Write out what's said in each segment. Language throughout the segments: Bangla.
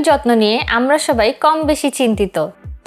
যত্ন নিয়ে আমরা সবাই কম বেশি চিন্তিত,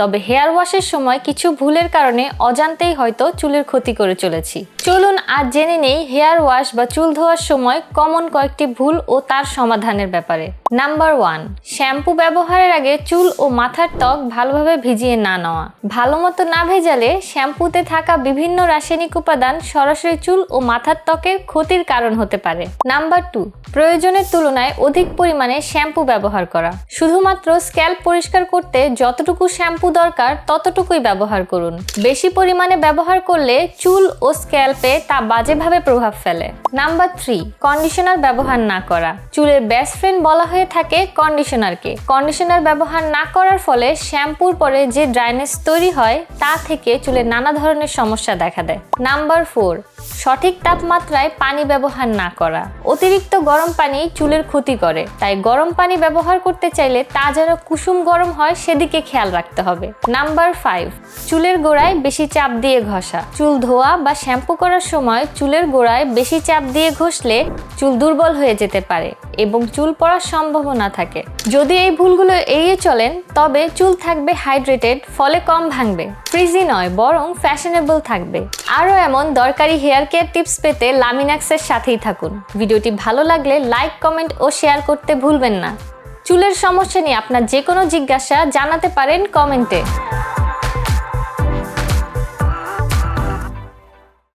তবে হেয়ার ওয়াশের সময় কিছু ভুলের কারণে অজান্তেই হয়তো চুলের ক্ষতি করে চলেছি। চলুন আজ জেনে নেই হেয়ার ওয়াশ বা চুল ধোয়ার সময় কমন কয়েকটি ভুল ও তার সমাধানের ব্যাপারে। নাম্বার 1, শ্যাম্পু ব্যবহারের আগে চুল ও মাথার ত্বক ভালোভাবে ভিজিয়ে না নেওয়া। ভালোমতো না ভেজালে শ্যাম্পুতে থাকা বিভিন্ন রাসায়নিক উপাদান সরাসরি চুল ও মাথার ত্বকের ক্ষতির কারণ হতে পারে। নাম্বার 2, প্রয়োজনের তুলনায় অধিক পরিমাণে শ্যাম্পু ব্যবহার করা। শুধুমাত্র স্ক্যাল্প পরিষ্কার করতে যতটুকু শ্যাম্পু দরকার ততটুকুই ব্যবহার করুন। বেশি পরিমাণে ব্যবহার করলে চুল ও স্ক্যাল্পে তা বাজেভাবে প্রভাব ফেলে। নাম্বার 3, কন্ডিশনার ব্যবহার না করা। চুলের বেস্ট ফ্রেন্ড বলা হয়ে থাকে কন্ডিশনারকে। কন্ডিশনার ব্যবহার না করার ফলে শ্যাম্পুর পরে যে ড্রাইনেস তৈরি হয় তা থেকে চুলে নানা ধরনের সমস্যা দেখা দেয়। নাম্বার 4, সঠিক তাপমাত্রায় পানি ব্যবহার না করা। অতিরিক্ত গরম পানি চুলের ক্ষতি করে, তাই গরম পানি ব্যবহার করতে চাইলে তা যেন কুসুম গরম হয় সেদিকে খেয়াল রাখতে হবে। নাম্বার 5, চুলের গোড়ায় বেশি চাপ দিয়ে ঘষা। চুল ধোয়া বা শ্যাম্পু করার সময় চুলের গোড়ায় বেশি চাপ দিয়ে ঘষলে চুল দুর্বল হয়ে যেতে পারে এবং চুল পড়ার সম্ভাবনা থাকে। যদি এই ভুলগুলো এড়িয়ে চলেন তবে চুল থাকবে হাইড্রেটেড, ফলে কম ভাঙবে। ফ্রিজি নয় বরং ফ্যাশনেবল থাকবে। আরও এমন দরকারি হেয়ার কেয়ার টিপস পেতে লামিনাক্সের সাথেই থাকুন। ভিডিওটি ভালো লাগলে লাইক, কমেন্ট ও শেয়ার করতে ভুলবেন না। চুলের সমস্যা নিয়ে আপনার যে কোনো জিজ্ঞাসা জানাতে পারেন কমেন্টে।